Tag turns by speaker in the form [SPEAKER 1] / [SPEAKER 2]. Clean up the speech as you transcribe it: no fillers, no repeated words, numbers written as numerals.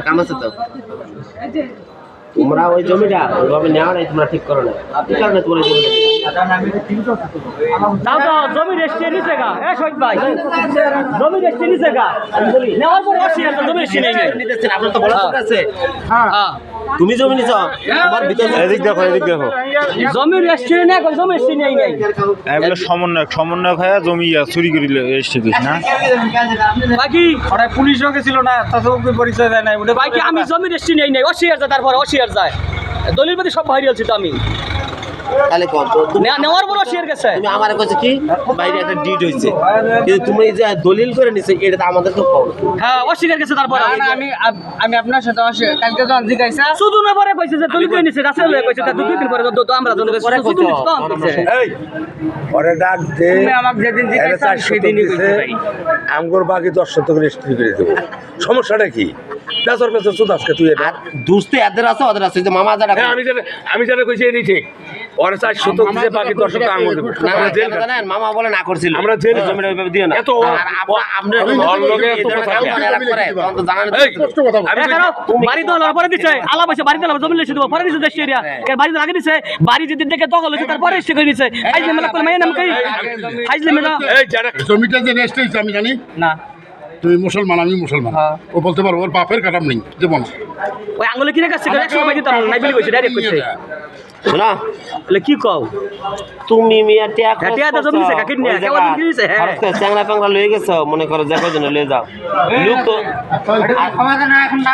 [SPEAKER 1] কাম আছে তো তোমরা ওই জমিটা ওইভাবে নেওয়া নাই তোমরা ঠিক করো না এই কারণে তোমরা
[SPEAKER 2] দাও তো জমি রেস্টে নিছে গা এ শহীদ ভাই জমি রেস্টে নিছে গা নেওয়ার পর আসি আর জমি রেস্টে নেই
[SPEAKER 1] নিতেছেন আপনার তো বলা আছে হ্যাঁ তুমি জমি নিছো তোমার ভিতরে
[SPEAKER 3] এদিক দেখো
[SPEAKER 2] জমি রেস্টে না কোন জমি রেস্টে নেই নাই
[SPEAKER 3] এগুলো সমন্বয়ক হয়ে জমি চুরি করে রেজিস্ট্রি করিস না
[SPEAKER 2] বাকি
[SPEAKER 4] ওরা পুলিশ রকে ছিল না তাদের পরিচয় দেয় নাই ওটা
[SPEAKER 2] বাকি আমি জমি রেস্টে নেই নাই অশিয়ার যায় তারপর অশিয়ার যায় দলিল প্রতি সব ভাইরাল ছিল আমি
[SPEAKER 1] তাহলে কত
[SPEAKER 2] নেওয়ার পর অশিয়ার গেছে
[SPEAKER 1] তুমি আমারে কইছো কি বাইরে একটা ডিড হইছে কিন্তু তুমি যে দলিল করে নিছো এটা তো আমাদের তো কম
[SPEAKER 2] হ্যাঁ অশিয়ার গেছে তারপর
[SPEAKER 4] আমি আপনার সাথে কালকে যখন জিজ্ঞাসা
[SPEAKER 2] শুধু না পরে কইছে যে দলিল করে নিছে রাসেল হয়ে কইছে তা দুই দিন পরে তো আমরা জন্য
[SPEAKER 1] পরে
[SPEAKER 2] শুধু
[SPEAKER 1] কইছো।
[SPEAKER 2] কম কইছে
[SPEAKER 5] এই পরে ডাক দে
[SPEAKER 4] তুমি আমাকে যেদিন জিজ্ঞাসা সেদিনই কইছে ভাই
[SPEAKER 5] আমগোর বাকি 10 শতক রেজিস্ট্রি করে দেবো সমস্যাটা কি পেছর পেছর শুধু আজকে তুই এটা
[SPEAKER 1] আর দুস্তে এদের আছে ওদের আছে যে মামা যারা
[SPEAKER 5] হ্যাঁ আমি জানা কইছি এই ঠিক ওর 4 শতক দিতে বাকি 10 শতক আমগো দেবো
[SPEAKER 1] না,
[SPEAKER 5] আমরা জেল
[SPEAKER 1] কেন জানেন? মামা বলে না করছিল
[SPEAKER 5] আমরা জেলে
[SPEAKER 1] জমিটা ওইভাবে দিও না
[SPEAKER 5] এত
[SPEAKER 1] আর আপনার
[SPEAKER 5] ওর লগে এত কথা এই স্পষ্ট কথা বল
[SPEAKER 2] বাড়ি তো পরে দিছে আলাপ হইছে বাড়ি তো জমি লইছে দিব পরে দিছে দেশ এরিয়া কে বাড়ি তো আগে দিছে বাড়ি যেদিন দেখে দখল হইছে তারপরে এসে করে দিছে আইজলে মেলা করে মাইয়া নাম কই আইজলে মেলা
[SPEAKER 5] এই যারা
[SPEAKER 6] জমিটা যে রেস্ট হয়েছে আমি জানি
[SPEAKER 2] না
[SPEAKER 6] তুমি মুসলমান আমি মুসলমান ও বলতে পারবো ওর বাপের কাটাম নেই দেবো না
[SPEAKER 2] ওই আঙ্গুলে কিনে কাছে 100 টাকা দিতাম নাই বলি কইছে ডাইরেক্ট কইছে
[SPEAKER 1] শোনা
[SPEAKER 2] বলে কি কও
[SPEAKER 1] তুমি মিয়া টিয়া
[SPEAKER 2] হ্যাঁ, টিয়া তো জমি দিছে, কাকির নিয়া, কেমন জমি দিছে, হ্যাঁ।
[SPEAKER 1] খরচ করে চ্যাংরা প্যাংরা লয়ে গেছো মনে করো যে কজন লয়ে যাও লোক তো
[SPEAKER 4] ক্ষমতা না এখন না